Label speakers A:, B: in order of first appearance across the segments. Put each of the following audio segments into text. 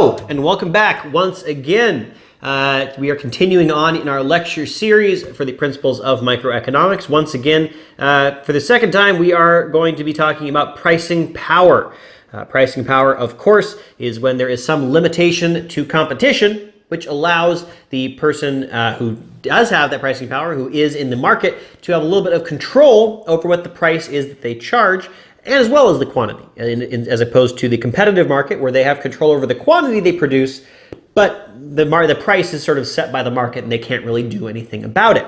A: Hello and welcome back once again. We are continuing on in our lecture series for the principles of microeconomics. Once again, for the second time, we are going to be talking about pricing power. Pricing power, of course, is when there is some limitation to competition, which allows the person who does have that pricing power, who is in the market, to have a little bit of control over what the price is that they charge, and as well as the quantity, as opposed to the competitive market where they have control over the quantity they produce, but the price is sort of set by the market and they can't really do anything about it.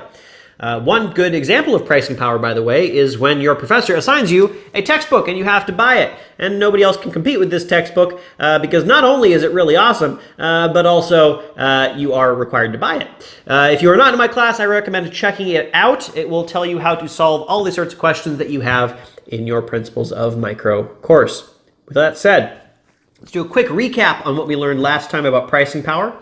A: One good example of pricing power, by the way, is when your professor assigns you a textbook and you have to buy it, and nobody else can compete with this textbook because not only is it really awesome, but also you are required to buy it. If you are not in my class, I recommend checking it out. It will tell you how to solve all the sorts of questions that you have in your Principles of Micro course. With that said, let's do a quick recap on what we learned last time about pricing power.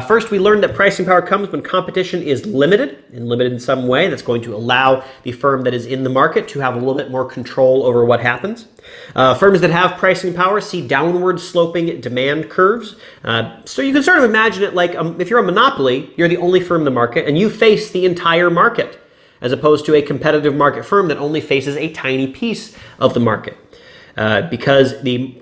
A: First, we learned that pricing power comes when competition is limited in some way that's going to allow the firm that is in the market to have a little bit more control over what happens. Firms that have pricing power see downward sloping demand curves. So you can sort of imagine it like if you're a monopoly, you're the only firm in the market and you face the entire market, as opposed to a competitive market firm that only faces a tiny piece of the market. Because the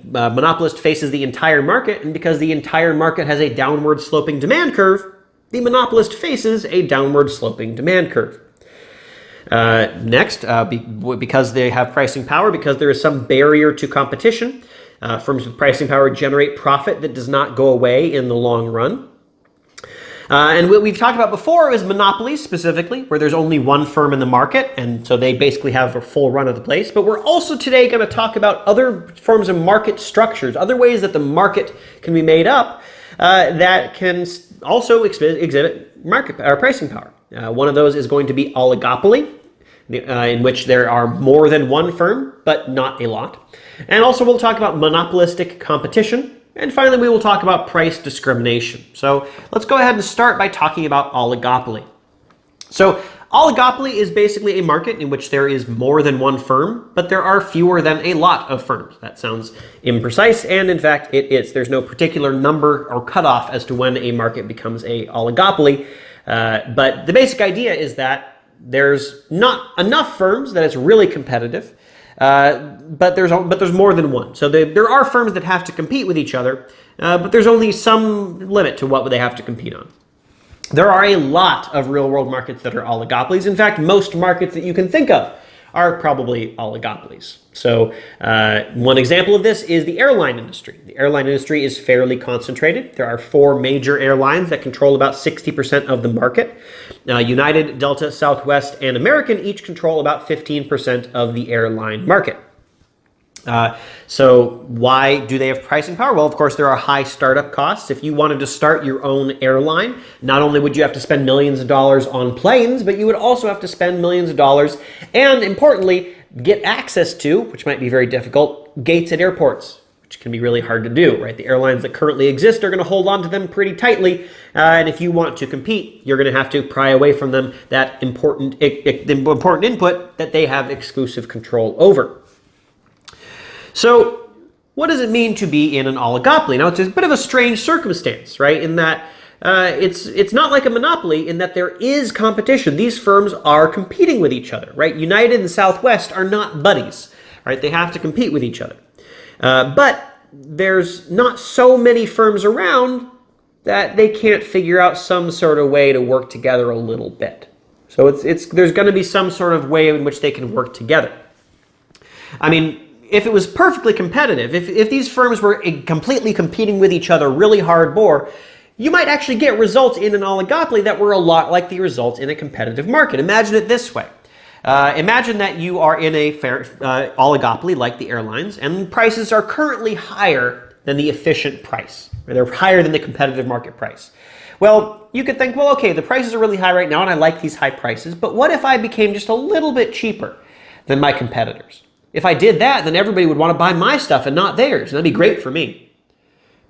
A: monopolist faces the entire market, and because the entire market has a downward sloping demand curve, the monopolist faces a downward sloping demand curve. Next, because they have pricing power, because there is some barrier to competition, firms with pricing power generate profit that does not go away in the long run. And what we've talked about before is monopolies specifically, where there's only one firm in the market, and so they basically have a full run of the place. But we're also today going to talk about other forms of market structures, other ways that the market can be made up that can also exhibit market or pricing power. One of those is going to be oligopoly, in which there are more than one firm, but not a lot. And also we'll talk about monopolistic competition. And finally, we will talk about price discrimination. So let's go ahead and start by talking about oligopoly. So oligopoly is basically a market in which there is more than one firm, but there are fewer than a lot of firms. That sounds imprecise, and in fact, it is. There's no particular number or cutoff as to when a market becomes a oligopoly. But the basic idea is that there's not enough firms that it's really competitive. But there's more than one. So there are firms that have to compete with each other, but there's only some limit to what they have to compete on. There are a lot of real-world markets that are oligopolies. In fact, most markets that you can think of are probably oligopolies. So one example of this is the airline industry. The airline industry is fairly concentrated. There are 4 major airlines that control about 60% of the market. United, Delta, Southwest, and American each control about 15% of the airline market. So why do they have pricing power? Well, of course, there are high startup costs. If you wanted to start your own airline, not only would you have to spend millions of dollars on planes, but you would also have to spend millions of dollars and, importantly, get access to, which might be very difficult, gates at airports, which can be really hard to do, right? The airlines that currently exist are going to hold on to them pretty tightly, and if you want to compete, you're going to have to pry away from them that important input that they have exclusive control over. So what does it mean to be in an oligopoly? Now, it's a bit of a strange circumstance, right, in that it's not like a monopoly in that there is competition. These firms are competing with each other, right? United and Southwest are not buddies, right? They have to compete with each other. But there's not so many firms around that they can't figure out some sort of way to work together a little bit. So there's going to be some sort of way in which they can work together. I mean, if it was perfectly competitive, if these firms were completely competing with each other really hardcore, you might actually get results in an oligopoly that were a lot like the results in a competitive market. Imagine it this way. Imagine that you are in a fair oligopoly like the airlines, and prices are currently higher than the efficient price, or they're higher than the competitive market price. Well, you could think, well, okay, the prices are really high right now, and I like these high prices, but what if I became just a little bit cheaper than my competitors? If I did that, then everybody would want to buy my stuff and not theirs, and that'd be great for me.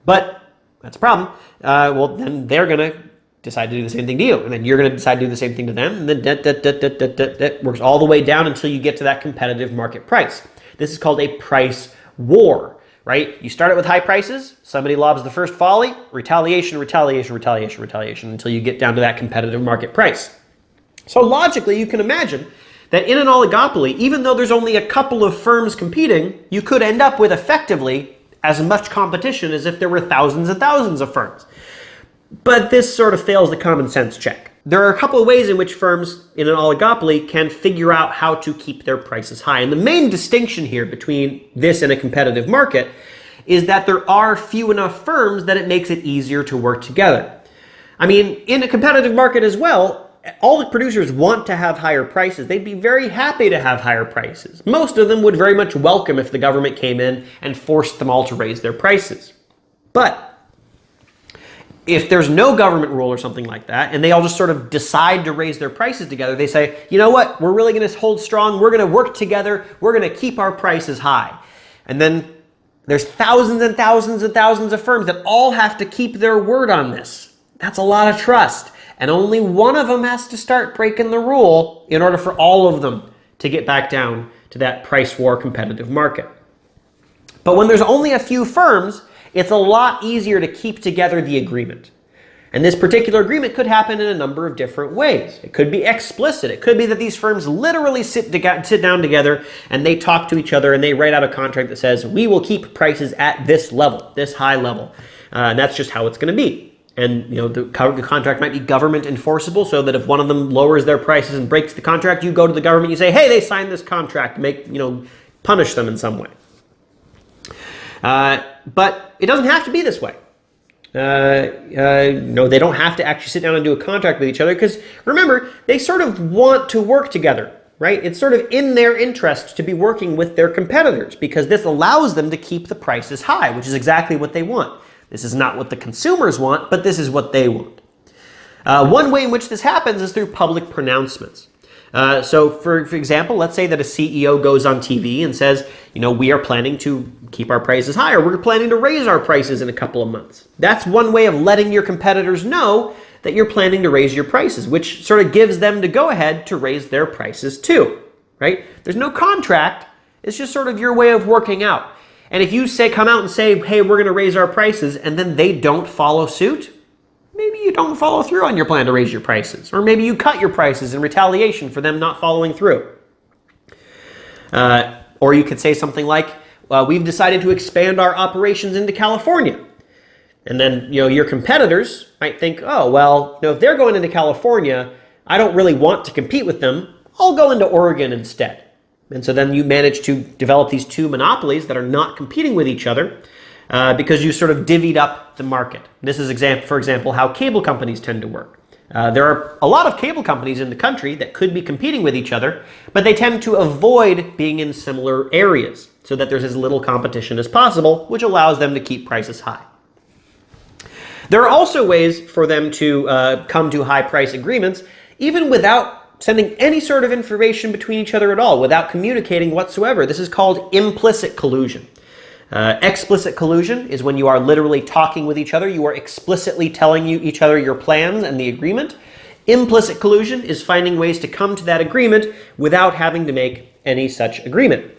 A: But that's a problem. Well, then they're going to decide to do the same thing to you, and then you're going to decide to do the same thing to them, and then that works all the way down until you get to that competitive market price. This is called a price war, right? You start it with high prices, somebody lobs the first volley, retaliation, retaliation, retaliation, retaliation, until you get down to that competitive market price. So logically, you can imagine that in an oligopoly, even though there's only a couple of firms competing, you could end up with effectively as much competition as if there were thousands and thousands of firms. But this sort of fails the common sense check. There are a couple of ways in which firms in an oligopoly can figure out how to keep their prices high. And the main distinction here between this and a competitive market is that there are few enough firms that it makes it easier to work together. I mean, in a competitive market as well, all the producers want to have higher prices. They'd be very happy to have higher prices. Most of them would very much welcome if the government came in and forced them all to raise their prices. But if there's no government rule or something like that, and they all just sort of decide to raise their prices together, they say, you know what, we're really going to hold strong, we're going to work together, we're going to keep our prices high. And then there's thousands and thousands and thousands of firms that all have to keep their word on this. That's a lot of trust. And only one of them has to start breaking the rule in order for all of them to get back down to that price war competitive market. But when there's only a few firms, it's a lot easier to keep together the agreement. And this particular agreement could happen in a number of different ways. It could be explicit. It could be that these firms literally sit down together and they talk to each other and they write out a contract that says, we will keep prices at this level, this high level. And that's just how it's going to be. And the contract might be government enforceable, so that if one of them lowers their prices and breaks the contract, you go to the government, you say, hey, they signed this contract, punish them in some way. But it doesn't have to be this way. No, they don't have to actually sit down and do a contract with each other, because remember, they sort of want to work together, right? It's sort of in their interest to be working with their competitors, because this allows them to keep the prices high, which is exactly what they want. This is not what the consumers want, but this is what they want. One way in which this happens is through public pronouncements. So for example, let's say that a CEO goes on TV and says, we are planning to keep our prices higher. We're planning to raise our prices in a couple of months. That's one way of letting your competitors know that you're planning to raise your prices, which sort of gives them the go-ahead to raise their prices too, right? There's no contract. It's just sort of your way of working out. And if you come out and say, hey, we're going to raise our prices, and then they don't follow suit, maybe you don't follow through on your plan to raise your prices. Or maybe you cut your prices in retaliation for them not following through. Or you could say something like, we've decided to expand our operations into California. And then your competitors might think, oh, well, if they're going into California, I don't really want to compete with them. I'll go into Oregon instead. And so then you manage to develop these two monopolies that are not competing with each other because you sort of divvied up the market. This is, for example, how cable companies tend to work. There are a lot of cable companies in the country that could be competing with each other, but they tend to avoid being in similar areas so that there's as little competition as possible, which allows them to keep prices high. There are also ways for them to come to high price agreements, even without sending any sort of information between each other at all, without communicating whatsoever. This is called implicit collusion. Explicit collusion is when you are literally talking with each other. You are explicitly telling each other your plans and the agreement. Implicit collusion is finding ways to come to that agreement without having to make any such agreement.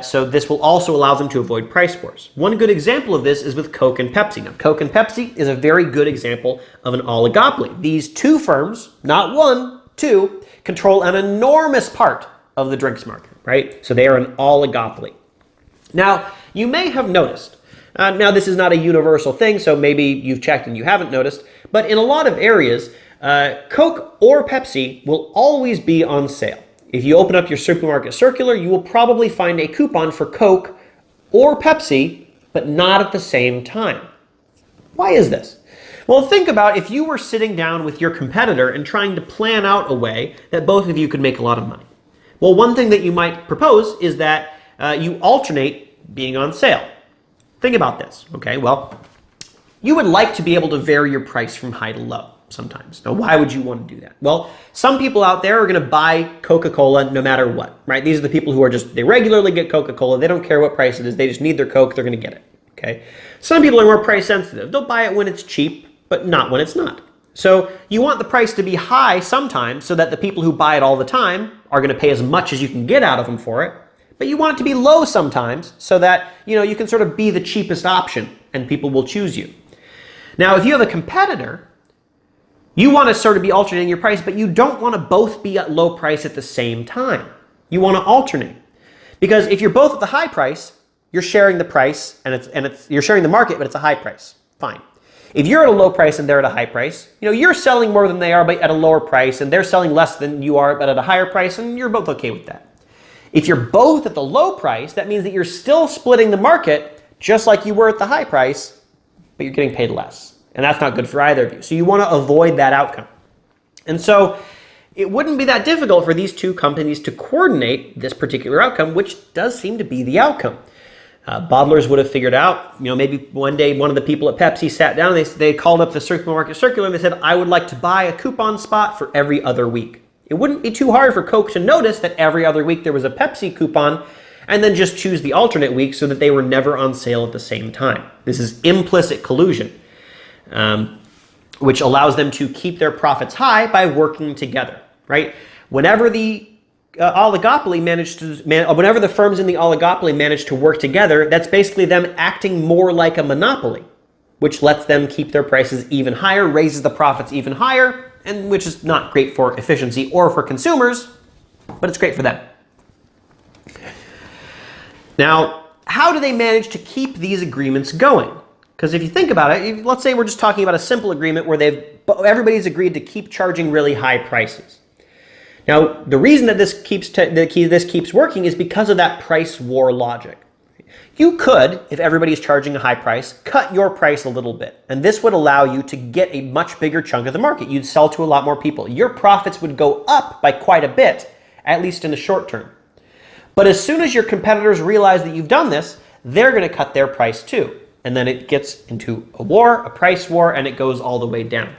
A: So this will also allow them to avoid price wars. One good example of this is with Coke and Pepsi. Now, Coke and Pepsi is a very good example of an oligopoly. These two firms, not one, two, control an enormous part of the drinks market, right? So they are an oligopoly. Now, you may have noticed, now this is not a universal thing, so maybe you've checked and you haven't noticed, but in a lot of areas, Coke or Pepsi will always be on sale. If you open up your supermarket circular, you will probably find a coupon for Coke or Pepsi, but not at the same time. Why is this? Well, think about if you were sitting down with your competitor and trying to plan out a way that both of you could make a lot of money. Well, one thing that you might propose is that you alternate being on sale. Think about this, okay? Well, you would like to be able to vary your price from high to low sometimes. Now, why would you want to do that? Well, some people out there are going to buy Coca-Cola no matter what, right? These are the people who they regularly get Coca-Cola. They don't care what price it is. They just need their Coke. They're going to get it, okay? Some people are more price sensitive. They'll buy it when it's cheap, but not when it's not. So you want the price to be high sometimes so that the people who buy it all the time are going to pay as much as you can get out of them for it. but you want it to be low sometimes so that, you can sort of be the cheapest option and people will choose you. Now, if you have a competitor, you want to sort of be alternating your price, but you don't want to both be at low price at the same time. You want to alternate. Because if you're both at the high price, you're sharing the price and you're sharing the market, but it's a high price. Fine. If you're at a low price and they're at a high price, you're selling more than they are, but at a lower price, and they're selling less than you are, but at a higher price, and you're both okay with that. If you're both at the low price, that means that you're still splitting the market just like you were at the high price, but you're getting paid less. And that's not good for either of you. So you want to avoid that outcome. And so it wouldn't be that difficult for these two companies to coordinate this particular outcome, which does seem to be the outcome. Bottlers would have figured out, maybe one day one of the people at Pepsi sat down and they called up the supermarket circular and they said, I would like to buy a coupon spot for every other week. It wouldn't be too hard for Coke to notice that every other week there was a Pepsi coupon and then just choose the alternate week so that they were never on sale at the same time. This is implicit collusion, which allows them to keep their profits high by working together, right? Whenever the whenever the firms in the oligopoly manage to work together, that's basically them acting more like a monopoly, which lets them keep their prices even higher, raises the profits even higher, and which is not great for efficiency or for consumers, but it's great for them. Now, how do they manage to keep these agreements going? Because if you think about it, let's say we're just talking about a simple agreement where everybody's agreed to keep charging really high prices. Now, the reason that this keeps working is because of that price war logic. You could, if everybody's charging a high price, cut your price a little bit, and this would allow you to get a much bigger chunk of the market. You'd sell to a lot more people. Your profits would go up by quite a bit, at least in the short term. But as soon as your competitors realize that you've done this, they're going to cut their price too. And then it gets into a war, a price war, and it goes all the way down.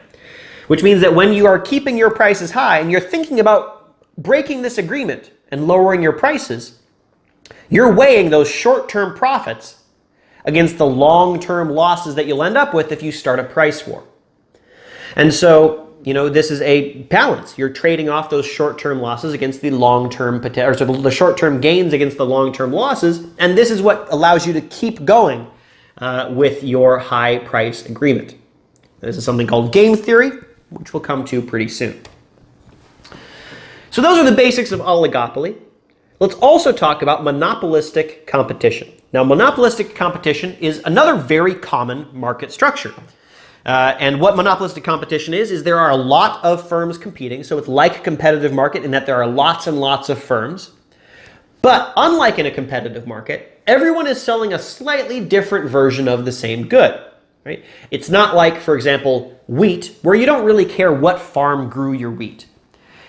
A: Which means that when you are keeping your prices high and you're thinking about breaking this agreement and lowering your prices, you're weighing those short-term profits against the long-term losses that you'll end up with if you start a price war. And so, this is a balance. You're trading off those short-term losses against the long-term the short-term gains against the long-term losses, and this is what allows you to keep going with your high price agreement. This is something called game theory, which we'll come to pretty soon. So those are the basics of oligopoly. Let's also talk about monopolistic competition. Now, monopolistic competition is another very common market structure. And what monopolistic competition is there are a lot of firms competing. So it's like a competitive market in that there are lots and lots of firms. But unlike in a competitive market, everyone is selling a slightly different version of the same good. Right? It's not like, for example, wheat, where you don't really care what farm grew your wheat.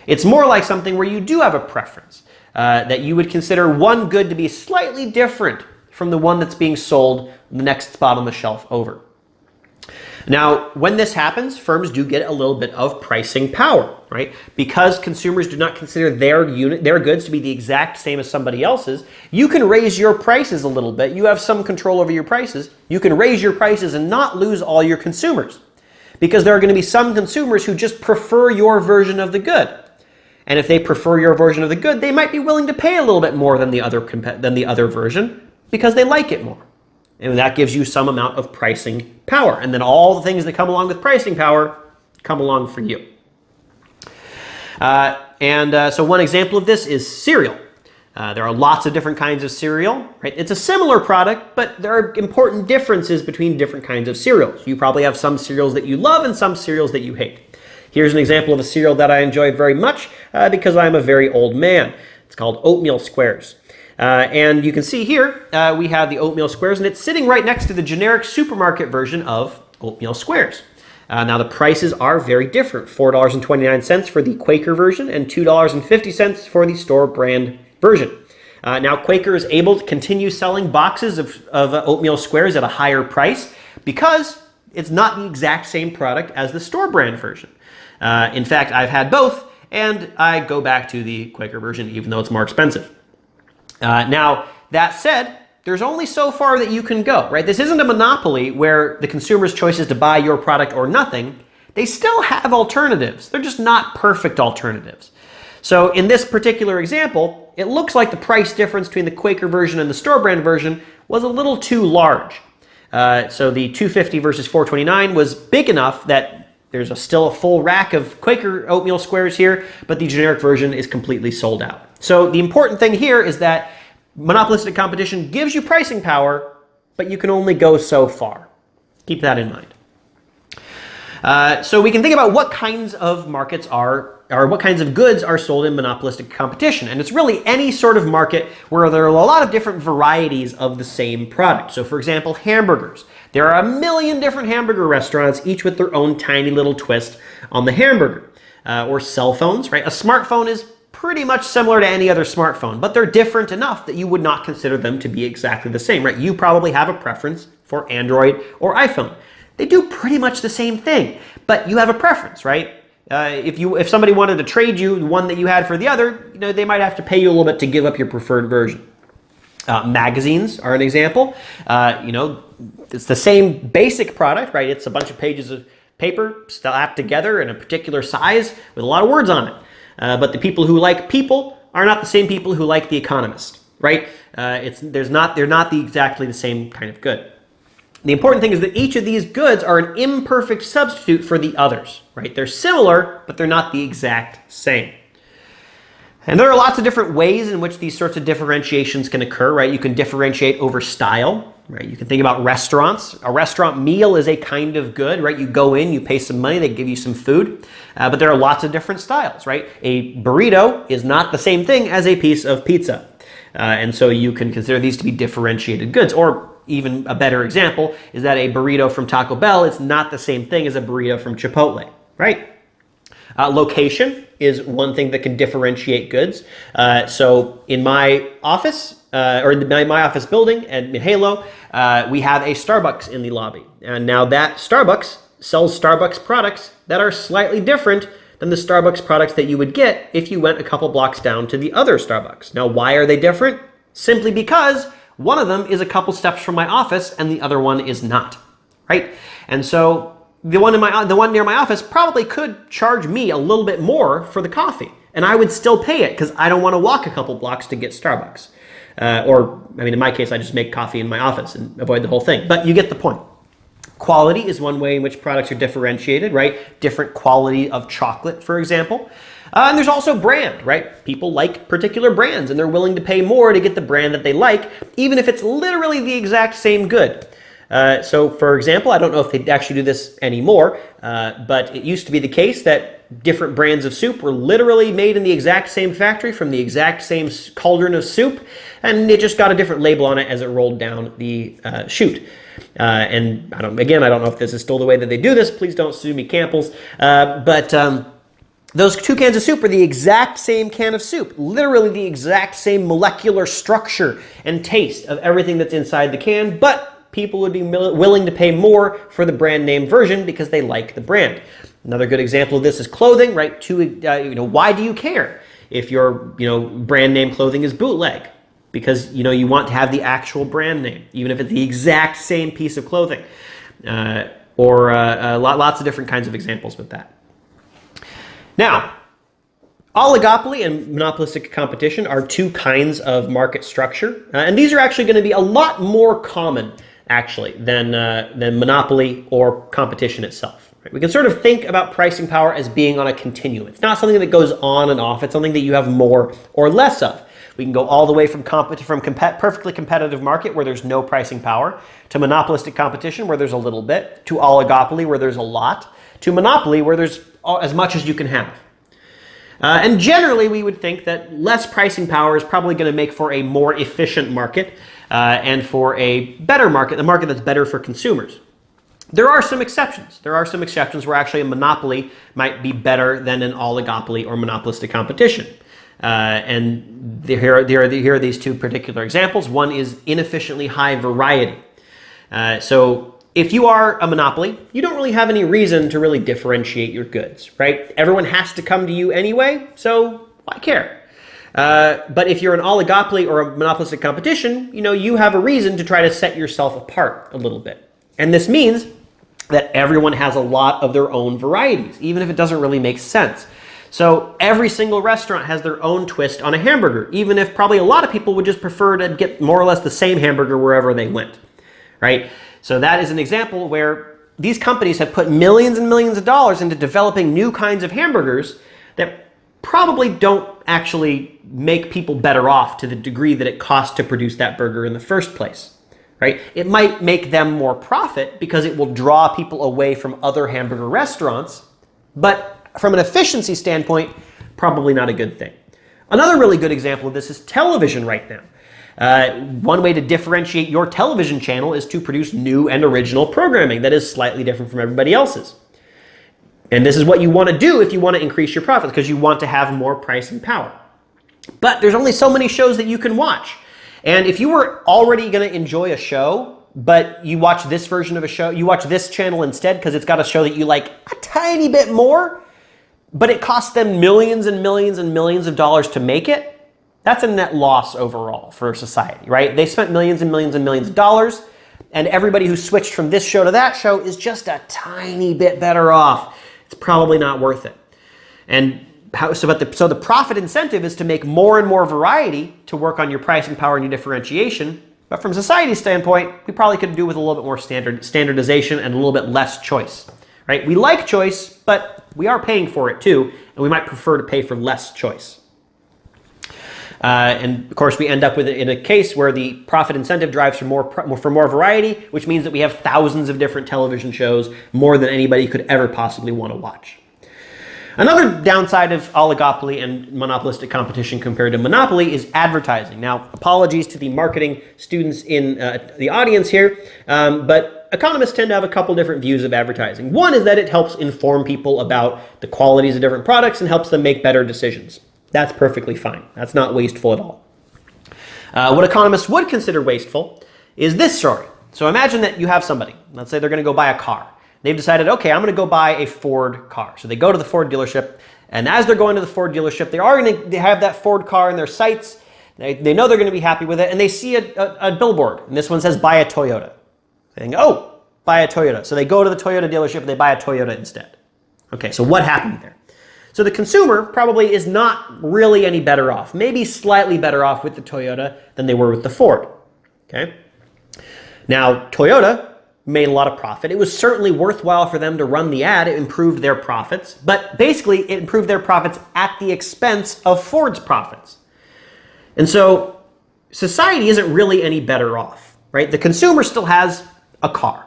A: It's more like something where you do have a preference, that you would consider one good to be slightly different from the one that's being sold the next spot on the shelf over. Now, when this happens, firms do get a little bit of pricing power, right? Because consumers do not consider their goods to be the exact same as somebody else's, you can raise your prices a little bit. You have some control over your prices. You can raise your prices and not lose all your consumers, because there are going to be some consumers who just prefer your version of the good. And if they prefer your version of the good, they might be willing to pay a little bit more than the other version because they like it more. And that gives you some amount of pricing power. And then all the things that come along with pricing power come along for you. So one example of this is cereal. There are lots of different kinds of cereal, right? It's a similar product, but there are important differences between different kinds of cereals. You probably have some cereals that you love and some cereals that you hate. Here's an example of a cereal that I enjoy very much because I'm a very old man. It's called oatmeal squares. And you can see here we have the oatmeal squares, and it's sitting right next to the generic supermarket version of oatmeal squares. Now the prices are very different. $4.29 for the Quaker version and $2.50 for the store brand version. Now Quaker is able to continue selling boxes of oatmeal squares at a higher price because it's not the exact same product as the store brand version. In fact, I've had both, and I go back to the Quaker version even though it's more expensive. Now, that said, there's only so far that you can go, right? This isn't a monopoly where the consumer's choice is to buy your product or nothing. They still have alternatives. They're just not perfect alternatives. So in this particular example, it looks like the price difference between the Quaker version and the store brand version was a little too large. So the $2.50 versus $4.29 was big enough that there's still a full rack of Quaker oatmeal squares here, but the generic version is completely sold out. So the important thing here is that monopolistic competition gives you pricing power, but you can only go so far. Keep that in mind. So we can think about what kinds of markets or what kinds of goods are sold in monopolistic competition. And it's really any sort of market where there are a lot of different varieties of the same product. So for example, hamburgers. There are a million different hamburger restaurants, each with their own tiny little twist on the hamburger. Or cell phones, right? A smartphone is pretty much similar to any other smartphone, but they're different enough that you would not consider them to be exactly the same, right? You probably have a preference for Android or iPhone. They do pretty much the same thing, but you have a preference, right? If somebody wanted to trade you the one that you had for the other, they might have to pay you a little bit to give up your preferred version. Magazines are an example. It's the same basic product, right? It's a bunch of pages of paper slapped together in a particular size with a lot of words on it. But the people who like People are not the same people who like The Economist, right? They're not exactly the same kind of good. The important thing is that each of these goods are an imperfect substitute for the others, right? They're similar, but they're not the exact same. And there are lots of different ways in which these sorts of differentiations can occur, right? You can differentiate over style, right? You can think about restaurants. A restaurant meal is a kind of good, right? You go in, you pay some money, they give you some food, but there are lots of different styles, right? A burrito is not the same thing as a piece of pizza. And so you can consider these to be differentiated goods. Or even a better example is that a burrito from Taco Bell is not the same thing as a burrito from Chipotle, right? Location is one thing that can differentiate goods. So in my office, or in my office building in Halo, we have a Starbucks in the lobby. And now that Starbucks sells Starbucks products that are slightly different than the Starbucks products that you would get if you went a couple blocks down to the other Starbucks. Now, why are they different? Simply because one of them is a couple steps from my office and the other one is not, right? And so the one near my office probably could charge me a little bit more for the coffee, and I would still pay it because I don't want to walk a couple blocks to get Starbucks. In my case, I just make coffee in my office and avoid the whole thing. But you get the point. Quality is one way in which products are differentiated, right? Different quality of chocolate, for example. And there's also brand, right? People like particular brands and they're willing to pay more to get the brand that they like, even if it's literally the exact same good. So for example, I don't know if they actually do this anymore, but it used to be the case that different brands of soup were literally made in the exact same factory from the exact same cauldron of soup, and it just got a different label on it as it rolled down the chute. And I don't know if this is still the way that they do this. Please don't sue me, Campbell's. Those two cans of soup are the exact same can of soup, literally the exact same molecular structure and taste of everything that's inside the can, but people would be willing to pay more for the brand name version because they like the brand. Another good example of this is clothing, right? Why do you care if your brand name clothing is bootleg? Because you want to have the actual brand name, even if it's the exact same piece of clothing, or lots of different kinds of examples with that. Now, oligopoly and monopolistic competition are two kinds of market structure, and these are actually going to be a lot more common, actually, than monopoly or competition itself. Right? We can sort of think about pricing power as being on a continuum. It's not something that goes on and off. It's something that you have more or less of. We can go all the way from perfectly competitive market where there's no pricing power, to monopolistic competition where there's a little bit, to oligopoly where there's a lot, to monopoly where there's as much as you can have. And generally, we would think that less pricing power is probably going to make for a more efficient market and for a better market, a market that's better for consumers. There are some exceptions. There are some exceptions where actually a monopoly might be better than an oligopoly or monopolistic competition. And here are these two particular examples. One is inefficiently high variety. So if you are a monopoly, you don't really have any reason to really differentiate your goods, right? Everyone has to come to you anyway, so why care? But if you're an oligopoly or a monopolistic competition, you have a reason to try to set yourself apart a little bit. And this means that everyone has a lot of their own varieties, even if it doesn't really make sense. So every single restaurant has their own twist on a hamburger, even if probably a lot of people would just prefer to get more or less the same hamburger wherever they went, right? So that is an example where these companies have put millions and millions of dollars into developing new kinds of hamburgers that probably don't actually make people better off to the degree that it costs to produce that burger in the first place, right? It might make them more profit because it will draw people away from other hamburger restaurants, but from an efficiency standpoint, probably not a good thing. Another really good example of this is television right now. One way to differentiate your television channel is to produce new and original programming that is slightly different from everybody else's. And this is what you want to do if you want to increase your profits, because you want to have more pricing power. But there's only so many shows that you can watch. And if you were already going to enjoy a show, but you watch this version of a show, you watch this channel instead because it's got a show that you like a tiny bit more, but it costs them millions and millions and millions of dollars to make it, that's a net loss overall for society, right? They spent millions and millions and millions of dollars, and everybody who switched from this show to that show is just a tiny bit better off. It's probably not worth it. And so the profit incentive is to make more and more variety to work on your pricing power and your differentiation. But from society's standpoint, we probably could do with a little bit more standardization and a little bit less choice, right? We like choice, but we are paying for it too, and we might prefer to pay for less choice. And of course, we end up with in a case where the profit incentive drives for more variety, which means that we have thousands of different television shows, more than anybody could ever possibly want to watch. Another downside of oligopoly and monopolistic competition compared to monopoly is advertising. Now, apologies to the marketing students in the audience here, but economists tend to have a couple different views of advertising. One is that it helps inform people about the qualities of different products and helps them make better decisions. That's perfectly fine. That's not wasteful at all. What economists would consider wasteful is this story. So imagine that you have somebody, let's say they're going to go buy a car. They've decided, okay, I'm going to go buy a Ford car. So they go to the Ford dealership, and as they're going to the Ford dealership, they are going to have that Ford car in their sights. They know they're going to be happy with it, and they see a billboard, and this one says, buy a Toyota. They think, oh, buy a Toyota. So they go to the Toyota dealership, and they buy a Toyota instead. Okay, so what happened there? So the consumer probably is not really any better off, maybe slightly better off with the Toyota than they were with the Ford. Okay. Now, Toyota made a lot of profit. It was certainly worthwhile for them to run the ad. It improved their profits, but basically it improved their profits at the expense of Ford's profits. And so society isn't really any better off, right? The consumer still has a car.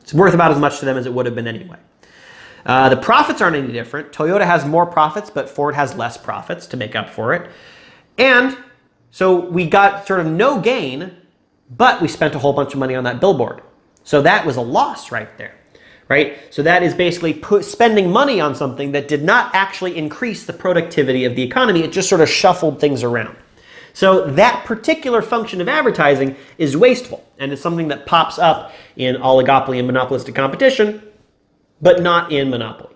A: It's worth about as much to them as it would have been anyway. The profits aren't any different. Toyota has more profits, but Ford has less profits to make up for it. And so we got sort of no gain, but we spent a whole bunch of money on that billboard. So that was a loss right there, right? So that is basically spending money on something that did not actually increase the productivity of the economy. It just sort of shuffled things around. So that particular function of advertising is wasteful, and it's something that pops up in oligopoly and monopolistic competition, but not in monopoly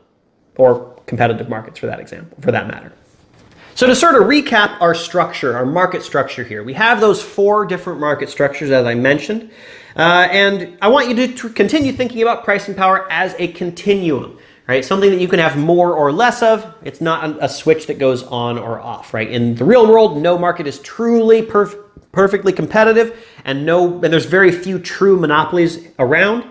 A: or competitive markets for that example, for that matter. So to sort of recap our structure, our market structure here, we have those 4 different market structures as I mentioned, and I want you to continue thinking about pricing power as a continuum, right? Something that you can have more or less of. It's not a switch that goes on or off, right? In the real world, no market is truly perfectly competitive, and there's very few true monopolies around.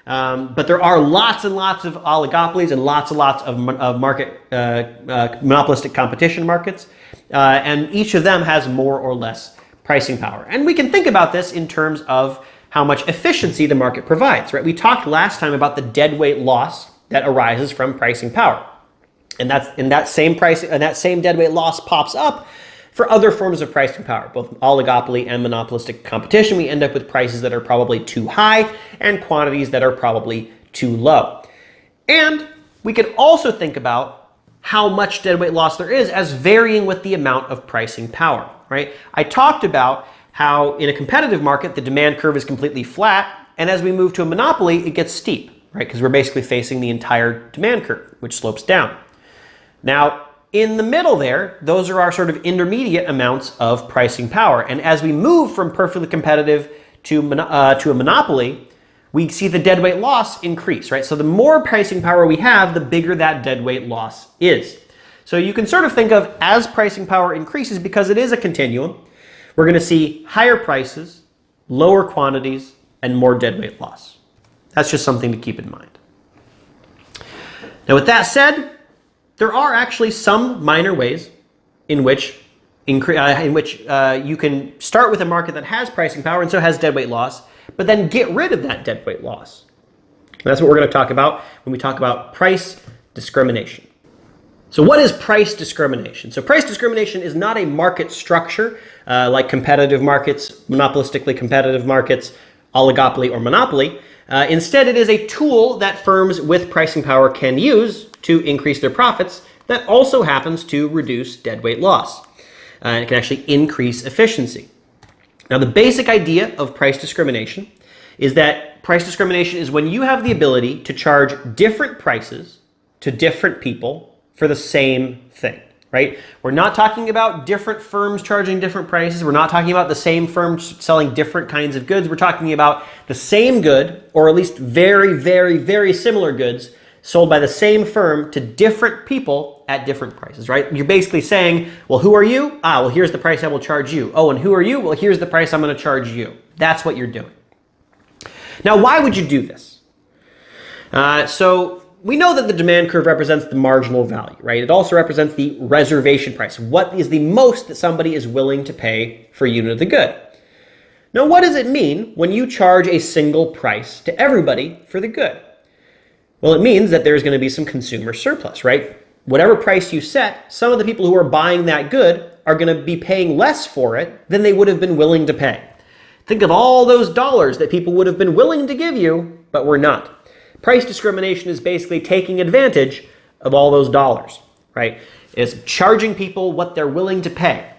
A: But there are lots and lots of oligopolies and lots of market monopolistic competition markets, and each of them has more or less pricing power. And we can think about this in terms of how much efficiency the market provides, right? We talked last time about the deadweight loss that arises from pricing power, and that same deadweight loss pops up for other forms of pricing power, both oligopoly and monopolistic competition. We end up with prices that are probably too high and quantities that are probably too low. And we can also think about how much deadweight loss there is as varying with the amount of pricing power, right? I talked about how in a competitive market, the demand curve is completely flat, and as we move to a monopoly, it gets steep, right? Because we're basically facing the entire demand curve, which slopes down. Now, in the middle there, those are our sort of intermediate amounts of pricing power. And as we move from perfectly competitive to a monopoly, we see the deadweight loss increase, right? So the more pricing power we have, the bigger that deadweight loss is. So you can sort of think of as pricing power increases, because it is a continuum, we're going to see higher prices, lower quantities, and more deadweight loss. That's just something to keep in mind. Now, with that said, there are actually some minor ways in which you can start with a market that has pricing power and so has deadweight loss, but then get rid of that deadweight loss. And that's what we're going to talk about when we talk about price discrimination. So what is price discrimination? So price discrimination is not a market structure like competitive markets, monopolistically competitive markets, oligopoly, or monopoly. Instead, it is a tool that firms with pricing power can use to increase their profits that also happens to reduce deadweight loss. And it can actually increase efficiency. Now, the basic idea of price discrimination is that price discrimination is when you have the ability to charge different prices to different people for the same thing, right? We're not talking about different firms charging different prices. We're not talking about the same firms selling different kinds of goods. We're talking about the same good, or at least very, very, very similar goods sold by the same firm to different people at different prices, right? You're basically saying, well, who are you? Ah, well, here's the price I will charge you. Oh, and who are you? Well, here's the price I'm going to charge you. That's what you're doing. Now, why would you do this? So we know that the demand curve represents the marginal value, right? It also represents the reservation price. What is the most that somebody is willing to pay for a unit of the good? Now, what does it mean when you charge a single price to everybody for the good? Well, it means that there's going to be some consumer surplus, right? Whatever price you set, some of the people who are buying that good are going to be paying less for it than they would have been willing to pay. Think of all those dollars that people would have been willing to give you, but were not. Price discrimination is basically taking advantage of all those dollars, right? It's charging people what they're willing to pay.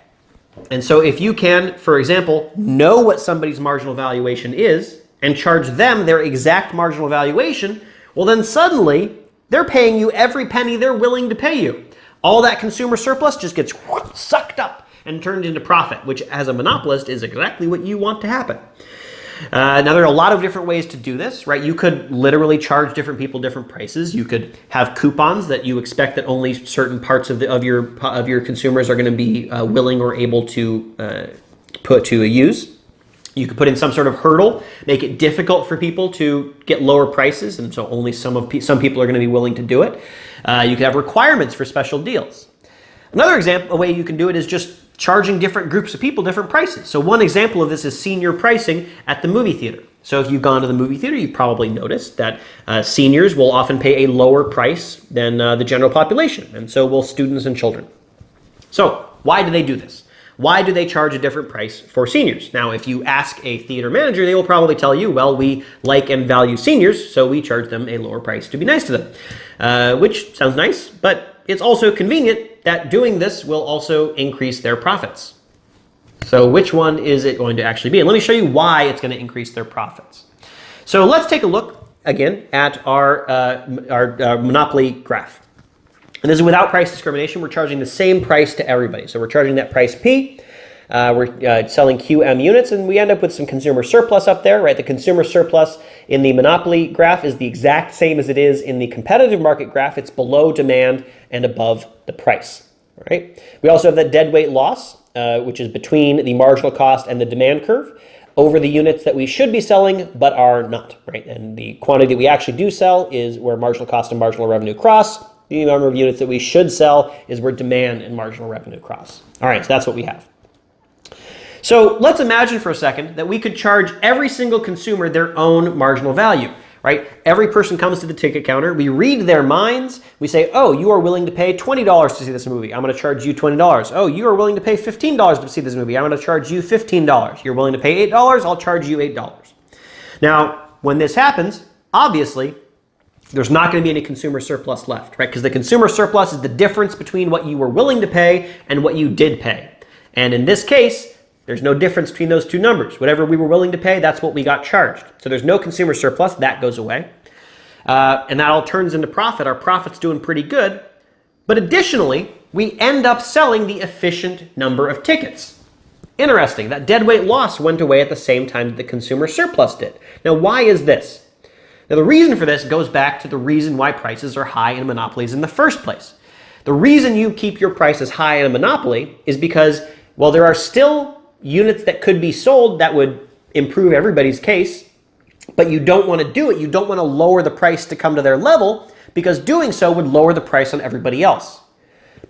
A: And so if you can, for example, know what somebody's marginal valuation is and charge them their exact marginal valuation, well, then suddenly they're paying you every penny they're willing to pay you. All that consumer surplus just gets sucked up and turned into profit, which as a monopolist is exactly what you want to happen. Now, there are a lot of different ways to do this, right? You could literally charge different people different prices. You could have coupons that you expect that only certain parts of your consumers are going to be willing or able to put to use. You could put in some sort of hurdle, make it difficult for people to get lower prices, and so only some people are going to be willing to do it. You could have requirements for special deals. Another example, a way you can do it is just charging different groups of people different prices. So one example of this is senior pricing at the movie theater. So if you've gone to the movie theater, you've probably noticed that seniors will often pay a lower price than the general population, and so will students and children. So why do they do this? Why do they charge a different price for seniors? Now, if you ask a theater manager, they will probably tell you, well, we like and value seniors, so we charge them a lower price to be nice to them, which sounds nice, but it's also convenient that doing this will also increase their profits. So which one is it going to actually be? And let me show you why it's going to increase their profits. So let's take a look again at our monopoly graph. And this is without price discrimination. We're charging the same price to everybody. So we're charging that price P. We're selling QM units, and we end up with some consumer surplus up there, right? The consumer surplus in the monopoly graph is the exact same as it is in the competitive market graph. It's below demand and above the price, right? We also have that deadweight loss, which is between the marginal cost and the demand curve over the units that we should be selling but are not, right? And the quantity that we actually do sell is where marginal cost and marginal revenue cross. The number of units that we should sell is where demand and marginal revenue cross. All right, so that's what we have. So let's imagine for a second that we could charge every single consumer their own marginal value, right? Every person comes to the ticket counter, we read their minds, we say, oh, you are willing to pay $20 to see this movie. I'm going to charge you $20. Oh, you are willing to pay $15 to see this movie. I'm going to charge you $15. You're willing to pay $8. I'll charge you $8. Now, when this happens, obviously, there's not going to be any consumer surplus left, right? Because the consumer surplus is the difference between what you were willing to pay and what you did pay. And in this case, there's no difference between those two numbers. Whatever we were willing to pay, that's what we got charged. So there's no consumer surplus. That goes away. And that all turns into profit. Our profit's doing pretty good. But additionally, we end up selling the efficient number of tickets. Interesting. That deadweight loss went away at the same time that the consumer surplus did. Now, why is this? Now, the reason for this goes back to the reason why prices are high in monopolies in the first place. The reason you keep your prices high in a monopoly is because, well, there are still units that could be sold that would improve everybody's case, but you don't want to do it. You don't want to lower the price to come to their level, because doing so would lower the price on everybody else.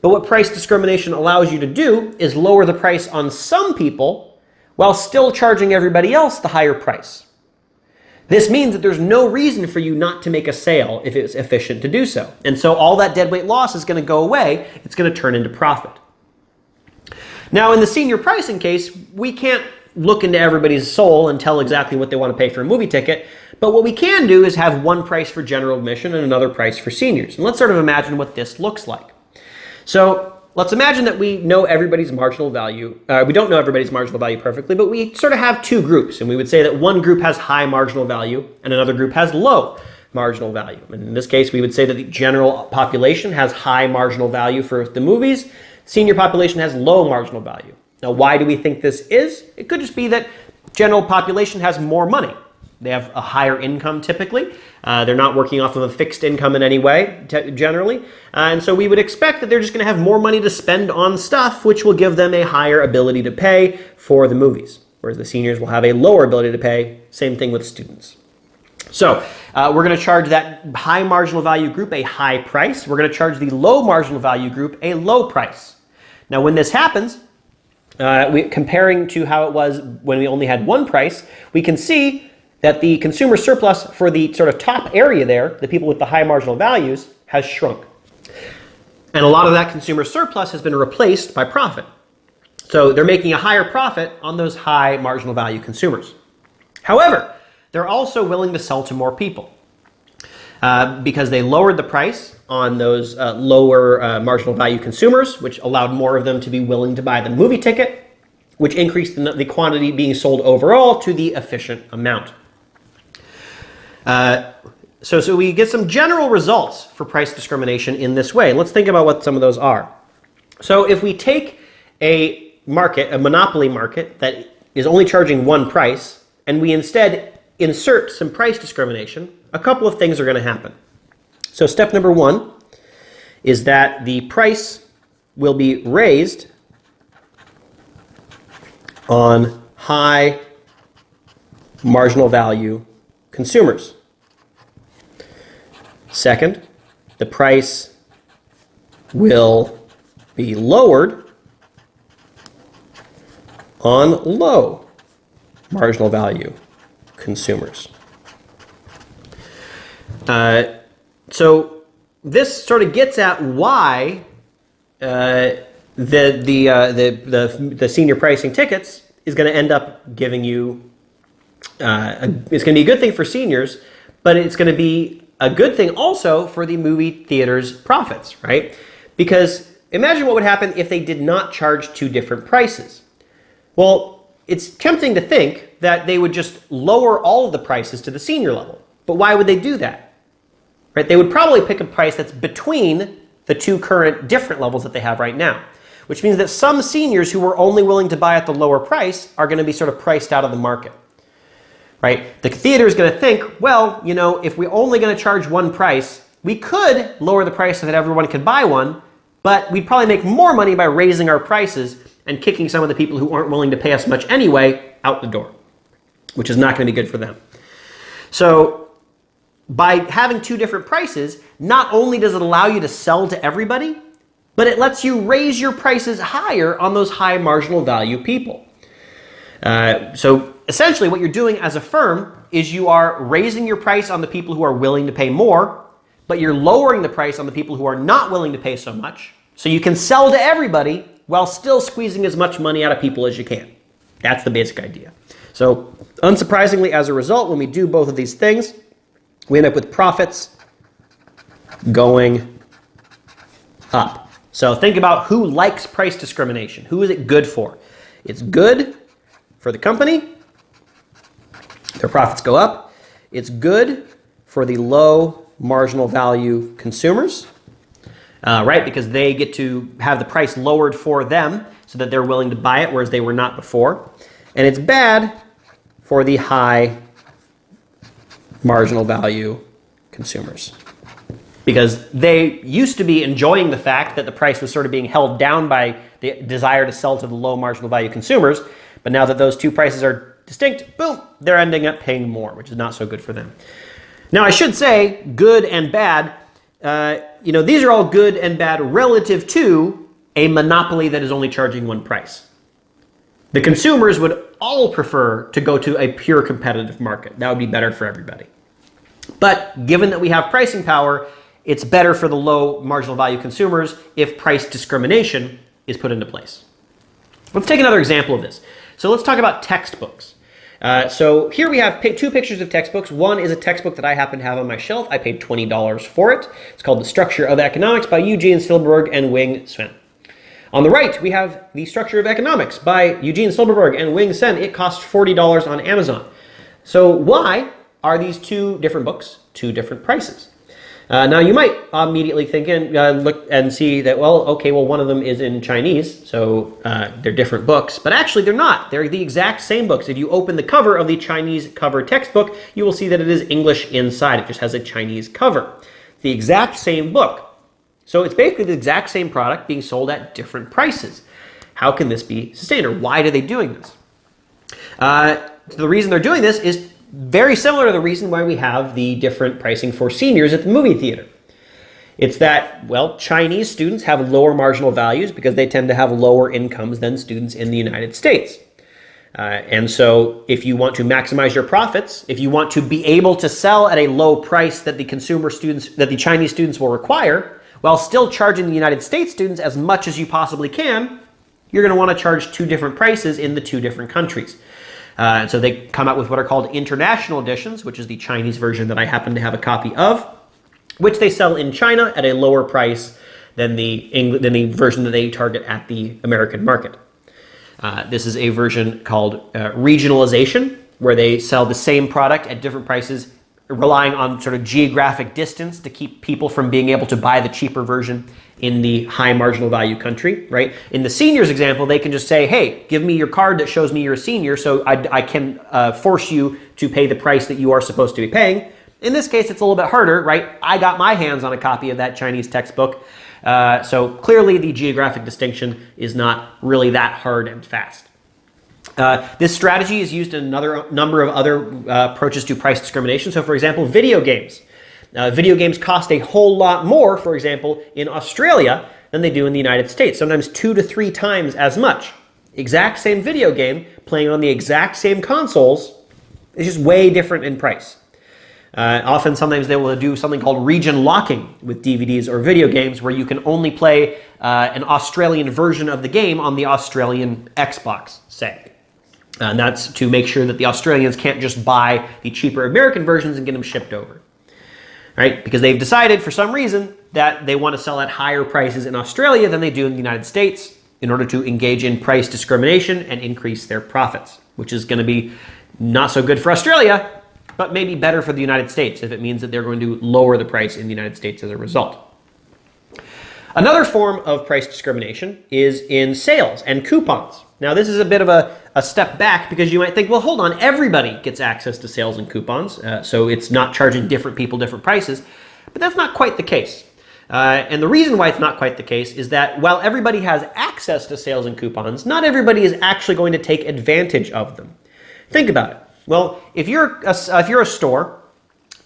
A: But what price discrimination allows you to do is lower the price on some people while still charging everybody else the higher price. This means that there's no reason for you not to make a sale if it's efficient to do so. And so all that deadweight loss is going to go away. It's going to turn into profit. Now, in the senior pricing case, we can't look into everybody's soul and tell exactly what they want to pay for a movie ticket. But what we can do is have one price for general admission and another price for seniors. And let's sort of imagine what this looks like. So let's imagine that we know everybody's marginal value. We don't know everybody's marginal value perfectly, but we sort of have two groups. And we would say that one group has high marginal value and another group has low marginal value. And in this case, we would say that the general population has high marginal value for the movies. Senior population has low marginal value. Now, why do we think this is? It could just be that general population has more money. They have a higher income typically. They're not working off of a fixed income in any way, generally. And so we would expect that they're just going to have more money to spend on stuff, which will give them a higher ability to pay for the movies. Whereas the seniors will have a lower ability to pay. Same thing with students. So we're going to charge that high marginal value group a high price. We're going to charge the low marginal value group a low price. Now, when this happens, comparing to how it was when we only had one price, we can see that the consumer surplus for the sort of top area there, the people with the high marginal values, has shrunk. And a lot of that consumer surplus has been replaced by profit. So they're making a higher profit on those high marginal value consumers. However, they're also willing to sell to more people because they lowered the price on those lower marginal value consumers, which allowed more of them to be willing to buy the movie ticket, which increased the quantity being sold overall to the efficient amount. So we get some general results for price discrimination in this way. Let's think about what some of those are. So if we take a market, a monopoly market that is only charging one price, and we instead insert some price discrimination, a couple of things are going to happen. So step number one is that the price will be raised on high marginal value consumers. Second, the price will be lowered on low marginal value consumers. So this sort of gets at why the senior pricing tickets is going to end up giving you, it's going to be a good thing for seniors, but it's going to be a good thing also for the movie theater's profits, right? Because imagine what would happen if they did not charge two different prices. Well, it's tempting to think that they would just lower all of the prices to the senior level. But why would they do that? Right? They would probably pick a price that's between the two current different levels that they have right now, which means that some seniors who were only willing to buy at the lower price are going to be sort of priced out of the market. Right? The theater is going to think, well, you know, if we're only going to charge one price, we could lower the price so that everyone could buy one, but we'd probably make more money by raising our prices and kicking some of the people who aren't willing to pay us much anyway out the door, which is not going to be good for them. So by having two different prices, not only does it allow you to sell to everybody, but it lets you raise your prices higher on those high marginal value people. So essentially what you're doing as a firm is you are raising your price on the people who are willing to pay more, but you're lowering the price on the people who are not willing to pay so much, so you can sell to everybody while still squeezing as much money out of people as you can. That's the basic idea. So unsurprisingly, as a result, when we do both of these things, we end up with profits going up. So think about who likes price discrimination. Who is it good for? It's good for the company. Their profits go up. It's good for the low marginal value consumers, right? Because they get to have the price lowered for them so that they're willing to buy it, whereas they were not before. And it's bad for the high marginal value consumers. because they used to be enjoying the fact that the price was sort of being held down by the desire to sell to the low marginal value consumers. But now that those two prices are distinct, boom, they're ending up paying more, which is not so good for them. Now, I should say good and bad, these are all good and bad relative to a monopoly that is only charging one price. The consumers would all prefer to go to a pure competitive market. That would be better for everybody. But given that we have pricing power, it's better for the low marginal value consumers if price discrimination is put into place. Let's take another example of this. So let's talk about textbooks. So here we have two pictures of textbooks. One is a textbook that I happen to have on my shelf. I paid $20 for it. It's called The Structure of Economics by Eugene Silberberg and Wing Sven. On the right, we have The Structure of Economics by Eugene Silberberg and Wing Sven. It costs $40 on Amazon. So why are these two different books, two different prices? Now, you might immediately think and look and see that, well, okay, well, one of them is in Chinese, so they're different books. But actually, they're not. They're the exact same books. If you open the cover of the Chinese cover textbook, you will see that it is English inside. It just has a Chinese cover. It's the exact same book. So it's basically the exact same product being sold at different prices. How can this be sustained, or why are they doing this? The reason they're doing this is very similar to the reason why we have the different pricing for seniors at the movie theater. It's that, well, Chinese students have lower marginal values because they tend to have lower incomes than students in the United States. And so if you want to maximize your profits, if you want to be able to sell at a low price that the Chinese students will require, while still charging the United States students as much as you possibly can, you're going to want to charge two different prices in the two different countries. And so they come out with what are called international editions, which is the Chinese version that I happen to have a copy of, which they sell in China at a lower price than the version that they target at the American market. This is a version called regionalization, where they sell the same product at different prices, relying on sort of geographic distance to keep people from being able to buy the cheaper version in the high marginal value country, right? In the seniors example, they can just say, hey, give me your card that shows me you're a senior so I can force you to pay the price that you are supposed to be paying. In this case, it's a little bit harder, right? I got my hands on a copy of that Chinese textbook. So clearly the geographic distinction is not really that hard and fast. This strategy is used in another number of other approaches to price discrimination. So for example, video games. Video games cost a whole lot more, for example, in Australia than they do in the United States, sometimes 2 to 3 times as much. Exact same video game playing on the exact same consoles is just way different in price. Often, sometimes they will do something called region locking with DVDs or video games, where you can only play an Australian version of the game on the Australian Xbox, say. And that's to make sure that the Australians can't just buy the cheaper American versions and get them shipped over. Right? Because they've decided for some reason that they want to sell at higher prices in Australia than they do in the United States in order to engage in price discrimination and increase their profits, which is going to be not so good for Australia, but maybe better for the United States if it means that they're going to lower the price in the United States as a result. Another form of price discrimination is in sales and coupons. Now, this is a bit of a step back because you might think, well, hold on, everybody gets access to sales and coupons, so it's not charging different people different prices. But that's not quite the case. And the reason why it's not quite the case is that while everybody has access to sales and coupons, not everybody is actually going to take advantage of them. Think about it. Well, if you're a store,